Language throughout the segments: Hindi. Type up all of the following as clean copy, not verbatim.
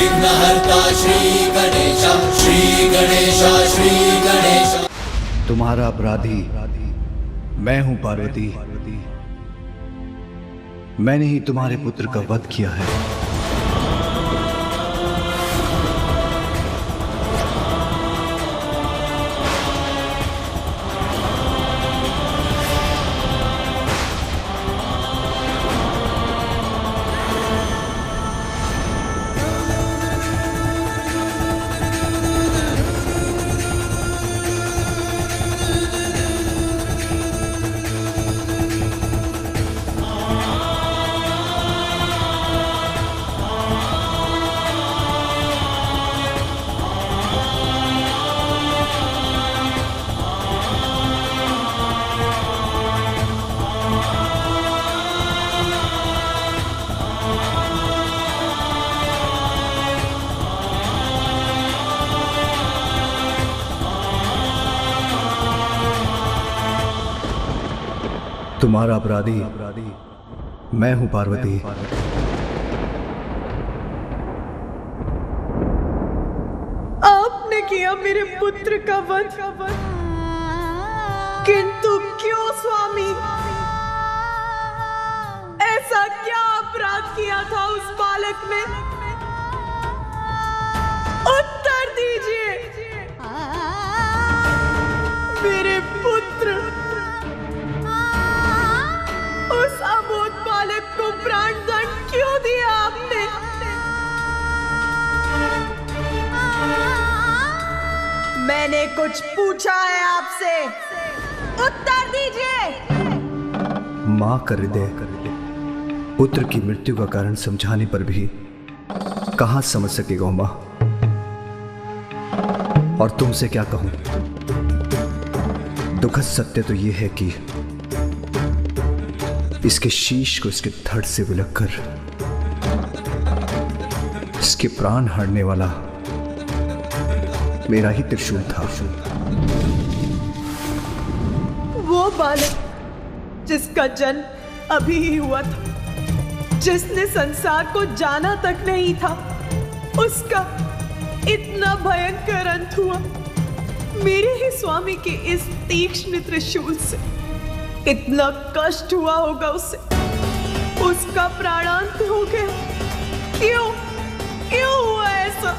विघ्नहर्ता श्री गणेश, श्री गणेश, श्री गणेश। तुम्हारा अपराधी मैं हूं पार्वती। मैंने ही तुम्हारे पुत्र का वध किया है। तुम्हारा अपराधी मैं हूं पार्वती। आपने किया मेरे पुत्र का वध, किंतु क्यों स्वामी? ऐसा क्या अपराध किया था उस बालक ने? उत्तर दीजिए। मेरे पुत्र, उस अबोध बालक को प्राण दंड क्यों दिया आपने? मैंने कुछ पूछा है आपसे, उत्तर दीजिए। मां का हृदय पुत्र की मृत्यु का कारण समझाने पर भी कहां समझ सकेगा मां। और तुमसे क्या कहूं, दुखद सत्य तो यह है कि इसके शीश को इसके धड़ से विलककर इसके प्राण हरने वाला मेरा ही त्रिशूल था। वो बालक जिसका जन्म अभी ही हुआ था, जिसने संसार को जाना तक नहीं था, उसका इतना भयंकर अंत हुआ मेरे ही स्वामी के इस तीक्ष्ण त्रिशूल से। इतना कष्ट हुआ होगा उसे, उसका प्राणांत हो गया। क्यों क्यों हुआ ऐसा?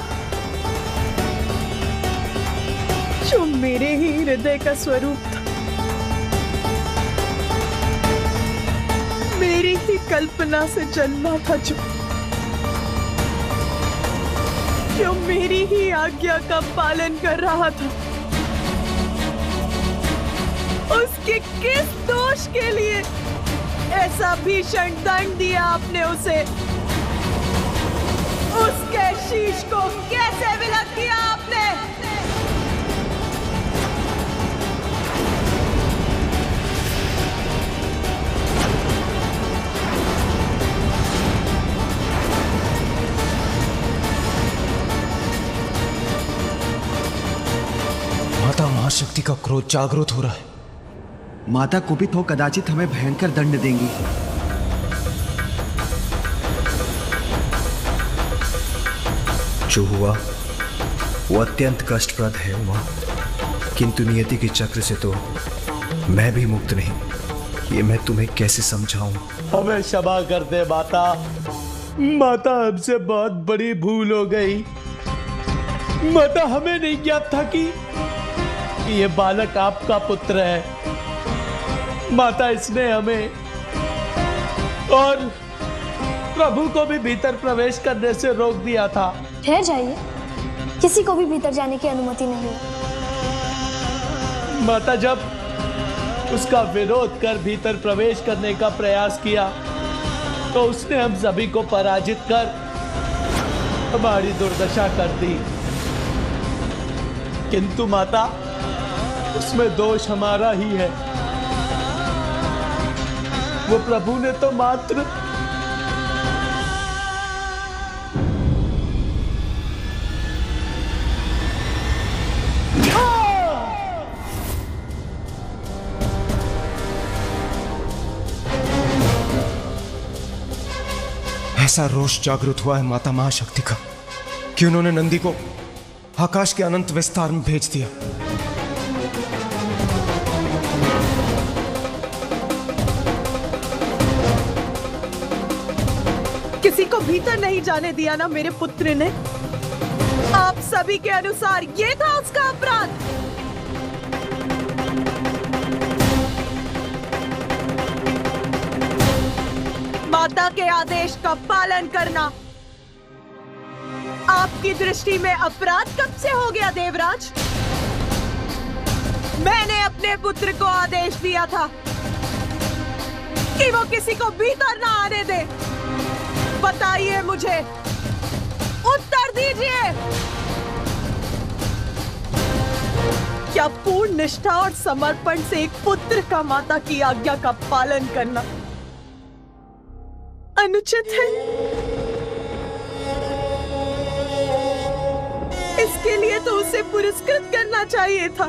जो मेरे ही हृदय का स्वरूप था, मेरी ही कल्पना से जन्मा था, जो मेरी ही आज्ञा का पालन कर रहा था, उसके किस दोष के लिए ऐसा भीषण दंड दिया आपने उसे? उसके शीश को कैसे विलग किया आपने? माता महाशक्ति का क्रोध जागृत हो रहा है। माता कुपित हो कदाचित हमें भयंकर दंड देंगी। जो हुआ वो अत्यंत कष्टप्रद है उमा, किंतु नियति के चक्र से तो मैं भी मुक्त नहीं। ये मैं तुम्हें कैसे समझाऊं? हमें क्षमा कर दे माता। माता, हमसे बहुत बड़ी भूल हो गई। माता, हमें नहीं ज्ञात था कि ये बालक आपका पुत्र है। माता, इसने हमें और प्रभु को भी भीतर प्रवेश करने से रोक दिया था। ठहर जाइए, किसी को भी भीतर जाने की अनुमति नहीं है। माता, जब उसका विरोध कर भीतर प्रवेश करने का प्रयास किया तो उसने हम सभी को पराजित कर हमारी दुर्दशा कर दी। किंतु माता, उसमें दोष हमारा ही है। वो प्रभु ने तो मात्र ऐसा रोष जागृत हुआ है माता महाशक्ति का कि उन्होंने नंदी को आकाश के अनंत विस्तार में भेज दिया। किसी को भीतर नहीं जाने दिया ना मेरे पुत्र ने। आप सभी के अनुसार ये था उसका अपराध। माता के आदेश का पालन करना आपकी दृष्टि में अपराध कब से हो गया देवराज? मैंने अपने पुत्र को आदेश दिया था कि वो किसी को भीतर ना आने दे। बताइए मुझे, उत्तर दीजिए। क्या पूर्ण निष्ठा और समर्पण से एक पुत्र का माता की आज्ञा का पालन करना अनुचित है? इसके लिए तो उसे पुरस्कृत करना चाहिए था।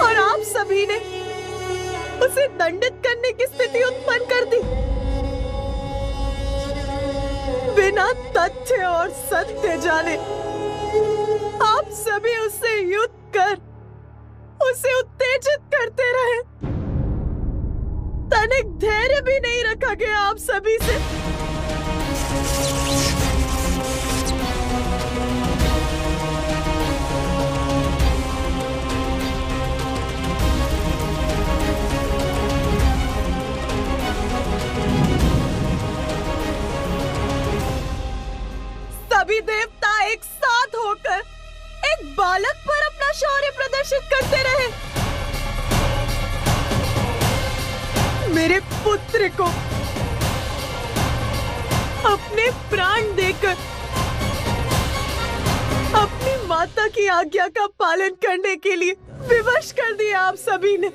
और आप सभी ने उसे दंडित करने की स्थिति उत्पन्न कर दी। बिना तथ्य और सत्य जाने आप सभी उससे युद्ध कर उसे उत्तेजित करते रहे। तनिक धैर्य भी नहीं रखा गया आप सभी से। सभी देवता एक साथ होकर एक बालक पर अपना शौर्य प्रदर्शित करते रहे। मेरे पुत्र को अपने प्राण देकर अपनी माता की आज्ञा का पालन करने के लिए विवश कर दिया आप सभी ने।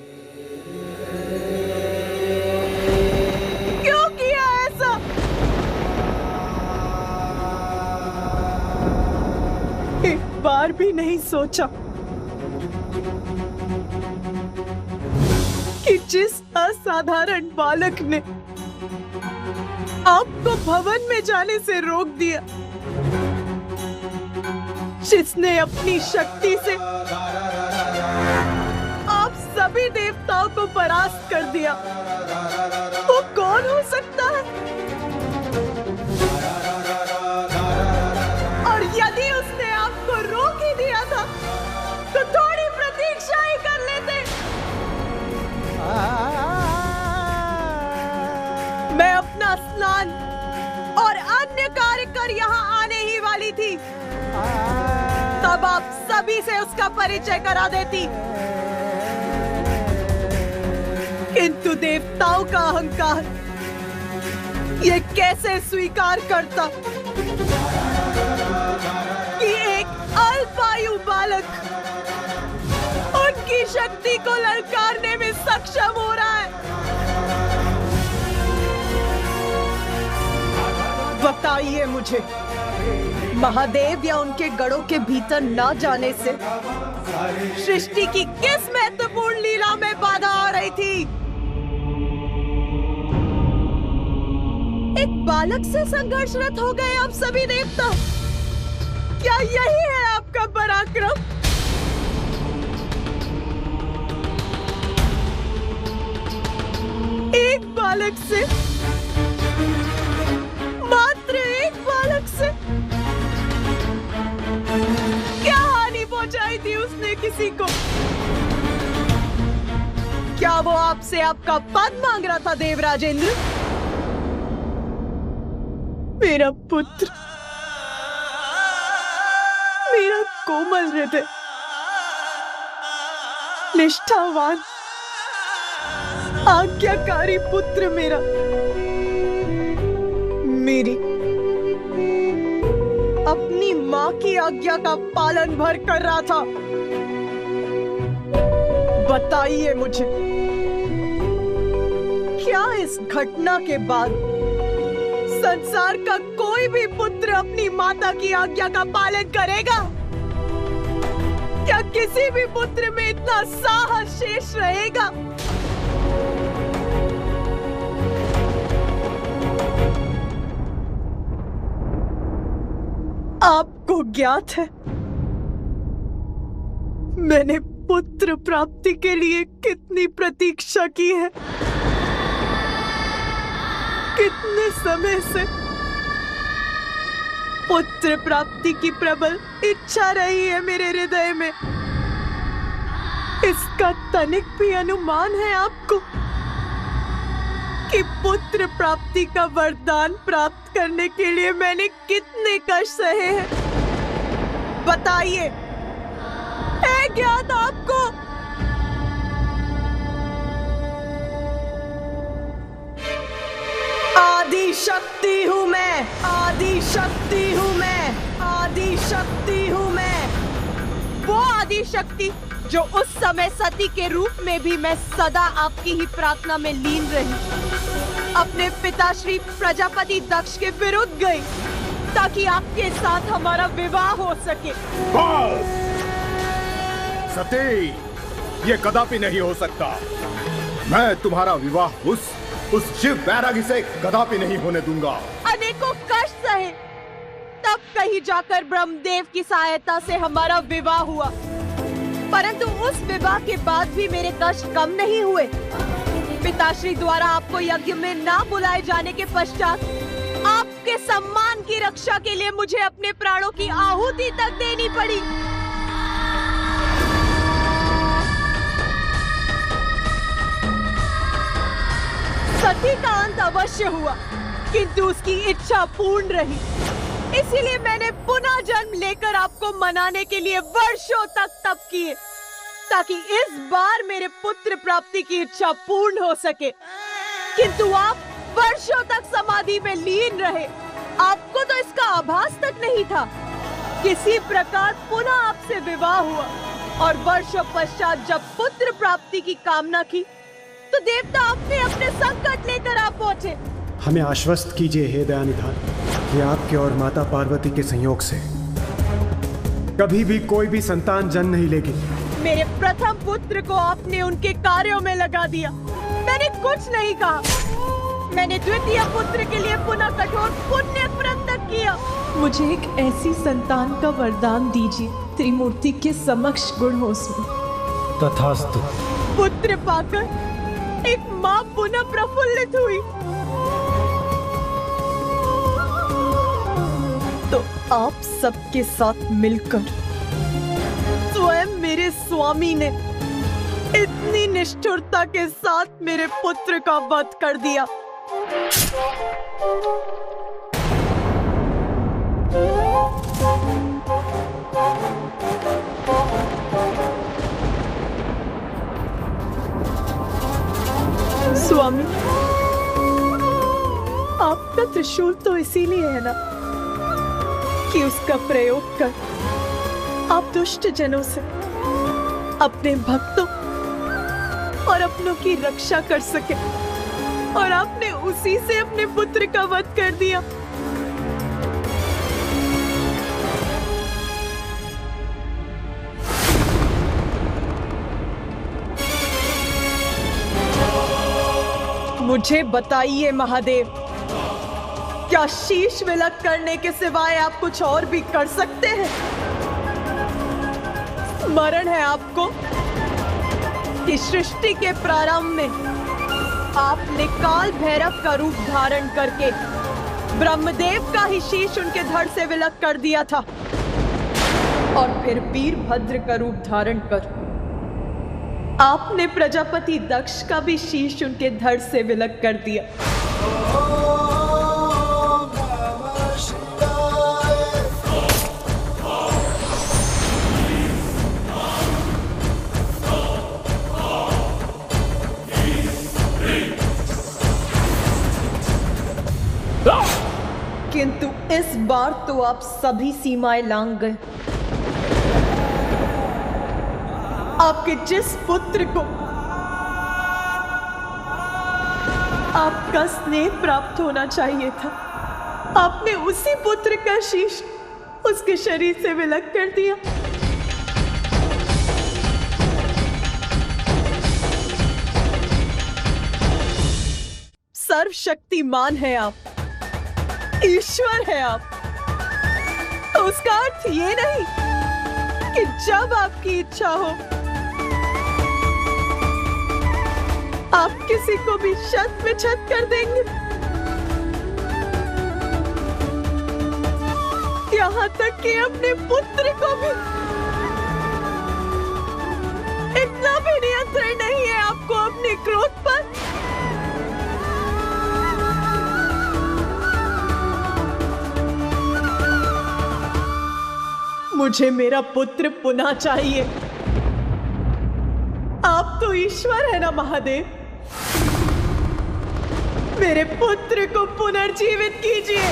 क्यों किया ऐसा? एक बार भी नहीं सोचा कि जिस असाधारण बालक ने आपको भवन में जाने से रोक दिया, जिसने अपनी शक्ति से आप सभी देवताओं को परास्त कर दिया, वो कौन हो सकता है? और यदि उसने आपको रोक ही दिया था तो थोड़ी प्रतीक्षा ही कर लेते। मैं अपना स्नान और अन्य कार्य कर यहाँ आने ही वाली थी, तब आप सभी से उसका परिचय करा देती। किंतु देवताओं का अहंकार ये कैसे स्वीकार करता कि एक अल्पायु बालक उनकी शक्ति को ललकारने में सक्षम हो रहा है। बताइए मुझे, महादेव या उनके गढ़ों के भीतर न जाने से सृष्टि की किस महत्वपूर्ण लीला में बाधा आ रही थी? एक बालक से संघर्षरत हो गए आप सभी देवता। क्या यही है आपका पराक्रम? एक बालक से, मात्र एक बालक से क्या हानि पहुंचाई थी उसने किसी को? क्या वो आपसे आपका पद मांग रहा था देवराजेंद्र? मेरा पुत्र, मेरा कोमल हृदय, निष्ठावान, आज्ञाकारी पुत्र मेरा मेरी अपनी माँ की आज्ञा का पालन भर कर रहा था। बताइए मुझे, क्या इस घटना के बाद संसार का कोई भी पुत्र अपनी माता की आज्ञा का पालन करेगा? क्या किसी भी पुत्र में इतना साहस शेष रहेगा? आपको ज्ञात है मैंने पुत्र प्राप्ति के लिए कितनी प्रतीक्षा की है, कितने समय से पुत्र प्राप्ति की प्रबल इच्छा रही है मेरे हृदय में। इसका तनिक भी अनुमान है आपको कि पुत्र प्राप्ति का वरदान प्राप्त करने के लिए मैंने कितने कष्ट सहे हैं? बताइए, है ज्ञात आपको? आदि शक्ति हूं मैं, आदि शक्ति हूं मैं, आदि शक्ति हूं मैं। वो आदि शक्ति जो उस समय सती के रूप में भी मैं सदा आपकी ही प्रार्थना में लीन रही, अपने पिता श्री प्रजापति दक्ष के विरुद्ध गई ताकि आपके साथ हमारा विवाह हो सके। बस! सती, ये कदापि नहीं हो सकता। मैं तुम्हारा विवाह उस शिव बैरागी से कदापि नहीं होने दूंगा। अनेकों कष्ट सहे, तब कहीं जाकर ब्रह्मदेव की सहायता से हमारा विवाह हुआ, परंतु उस विवाह के बाद भी मेरे कष्ट कम नहीं हुए। पिताश्री द्वारा आपको यज्ञ में ना बुलाए जाने के पश्चात आपके सम्मान की रक्षा के लिए मुझे अपने प्राणों की आहुति तक देनी पड़ी। सती का अंत अवश्य हुआ, किंतु उसकी इच्छा पूर्ण रही। इसीलिए मैंने पुनः जन्म लेकर आपको मनाने के लिए वर्षों तक तप किए, ताकि इस बार मेरे पुत्र प्राप्ति की इच्छा पूर्ण हो सके। किंतु आप वर्षों तक समाधि में लीन रहे, आपको तो इसका आभास तक नहीं था। किसी प्रकार पुनः आपसे विवाह हुआ और वर्षों पश्चात जब पुत्र प्राप्ति की कामना की तो देवता अपने अपने संकट लेकर आ पहुंचे। हमें आश्वस्त कीजिए हे दयानिधान कि आपके और माता पार्वती के संयोग से कभी भी कोई भी संतान जन्म नहीं लेगी। मेरे प्रथम पुत्र को आपने उनके कार्यों में लगा दिया, मैंने कुछ नहीं कहा। मैंने द्वितीय पुत्र के लिए पुनः कठोर पुण्य व्रत तक किया। मुझे एक ऐसी संतान का वरदान दीजिए त्रिमूर्ति के समक्ष गुण हो उसमें। तथास्तु। पुत्र पाकर एक माँ पुनः प्रफुल्लित हुई तो आप सबके साथ मिलकर स्वयं मेरे स्वामी ने इतनी निष्ठुरता के साथ मेरे पुत्र का वध कर दिया। स्वामी, आपका त्रिशूल तो इसीलिए है ना कि उसका प्रयोग कर आप दुष्ट जनों से अपने भक्तों और अपनों की रक्षा कर सके, और आपने उसी से अपने पुत्र का वध कर दिया। मुझे बताइए महादेव, क्या शीश विलक करने के सिवाय आप कुछ और भी कर सकते हैं? स्मरण है आपको कि सृष्टि के प्रारंभ में आपने काल भैरव का रूप धारण करके ब्रह्मदेव का ही शीश उनके धड़ से विलक कर दिया था, और फिर वीरभद्र का रूप धारण कर आपने प्रजापति दक्ष का भी शीश उनके धड़ से विलक कर दिया। किंतु इस बार तो आप सभी सीमाएं लांघ गए। आपके जिस पुत्र को आपका स्नेह प्राप्त होना चाहिए था, आपने उसी पुत्र का शीश उसके शरीर से विलक कर दिया। सर्वशक्तिमान है आप, ईश्वर है आप, तो उसका अर्थ ये नहीं कि जब आपकी इच्छा हो आप किसी को भी शत में छत कर देंगे, यहाँ तक कि अपने पुत्र को भी। इतना भी नियंत्रण नहीं है आपको अपने क्रोध पर। मुझे मेरा पुत्र पुनः चाहिए। आप तो ईश्वर है ना महादेव, मेरे पुत्र को पुनर्जीवित कीजिए।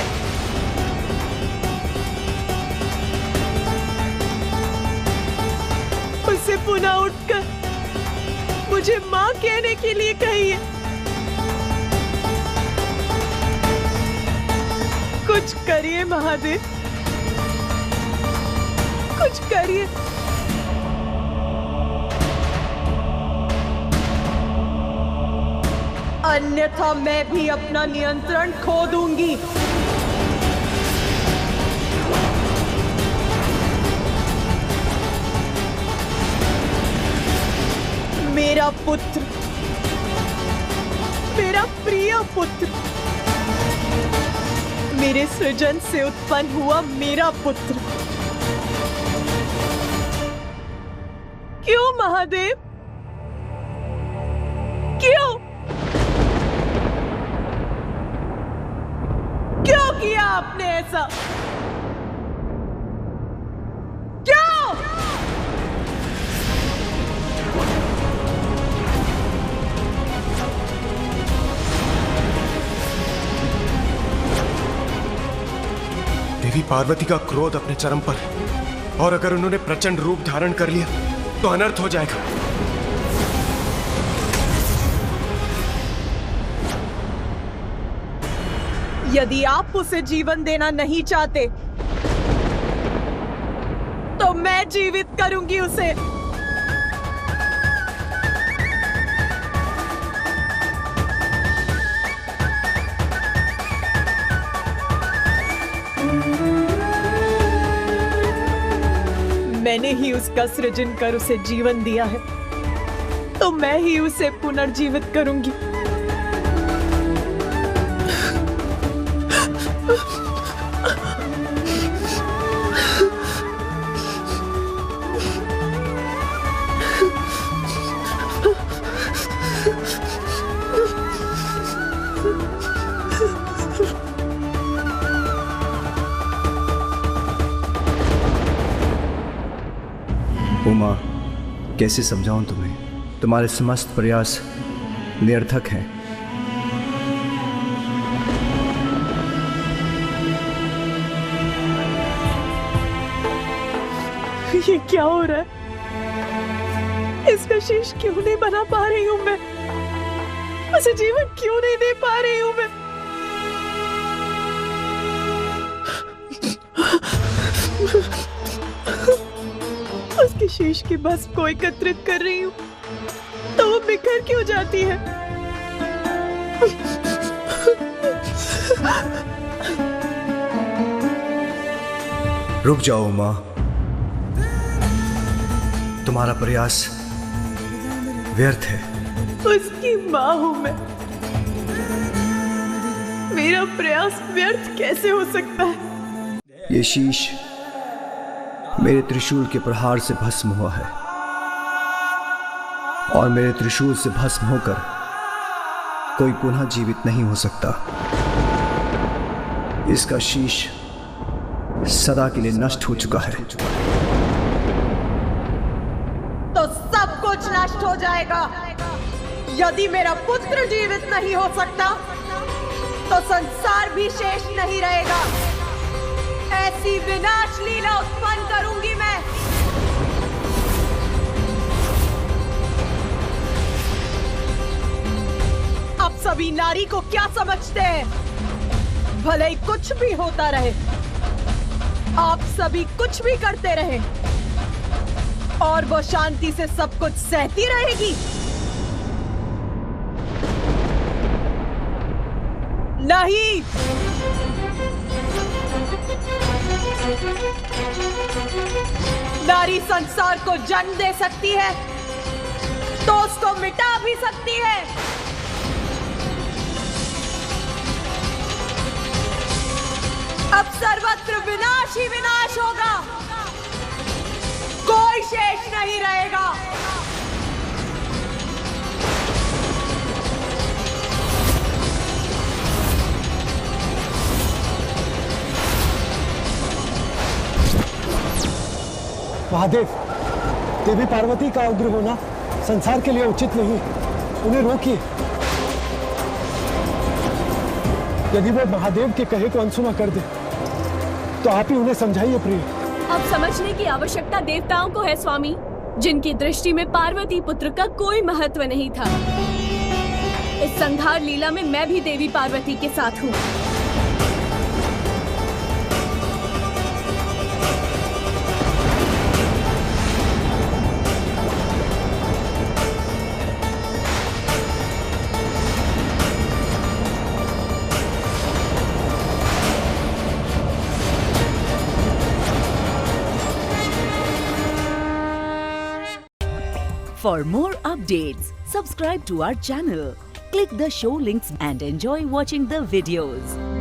उसे पुनः उठकर मुझे मां कहने के लिए कहिए। कुछ करिए महादेव, कुछ करिए। अन्यथा मैं भी अपना नियंत्रण खो दूंगी। मेरा पुत्र, मेरा प्रिय पुत्र, मेरे सृजन से उत्पन्न हुआ मेरा पुत्र। क्यों महादेव, क्यों क्यों किया आपने ऐसा? क्यों? देवी पार्वती का क्रोध अपने चरम पर है और अगर उन्होंने प्रचंड रूप धारण कर लिया तो अनर्थ हो जाएगा। यदि आप उसे जीवन देना नहीं चाहते तो मैं जीवित करूंगी उसे। मैंने ही उसका सृजन कर उसे जीवन दिया है, तो मैं ही उसे पुनर्जीवित करूंगी। उमा, कैसे समझाऊं तुम्हें? तुम्हारे समस्त प्रयास निरर्थक हैं। ये क्या हो रहा है? इसका शीश क्यों नहीं बना पा रही हूं मैं? उसे जीवन क्यों नहीं दे पा रही हूं मैं? उसके शीश की भस्म को एकत्रित कर रही हूं तो वो बिखर क्यों जाती है? रुक जाओ उमा, तुम्हारा प्रयास व्यर्थ है। उसकी मां हूं मैं, मेरा प्रयास व्यर्थ कैसे हो सकता है? ये शीश मेरे त्रिशूल के प्रहार से भस्म हुआ है और मेरे त्रिशूल से भस्म होकर कोई पुनः जीवित नहीं हो सकता। इसका शीश सदा के लिए नष्ट हो चुका है। तो सब कुछ नष्ट हो जाएगा। यदि मेरा पुत्र जीवित नहीं हो सकता तो संसार भी शेष नहीं रहेगा। ऐसी विनाश लीला उत्पन्न करूंगी मैं। आप सभी नारी को क्या समझते हैं? भले ही कुछ भी होता रहे, आप सभी कुछ भी करते रहे और वो शांति से सब कुछ सहती रहेगी? नहीं। नारी संसार को जन्म दे सकती है तो उसको मिटा भी सकती है। अब सर्वत्र विनाश ही विनाश होगा, कोई शेष नहीं रहेगा। महादेव, देवी पार्वती का उग्र होना संसार के लिए उचित नहीं, उन्हें रोकिए। यदि वो महादेव के कहे को अनसुना कर दे तो आप ही उन्हें समझाइए प्रिय। अब समझने की आवश्यकता देवताओं को है स्वामी, जिनकी दृष्टि में पार्वती पुत्र का कोई महत्व नहीं था। इस संहार लीला में मैं भी देवी पार्वती के साथ हूँ। For more updates, subscribe to our channel, click the show links and enjoy watching the videos.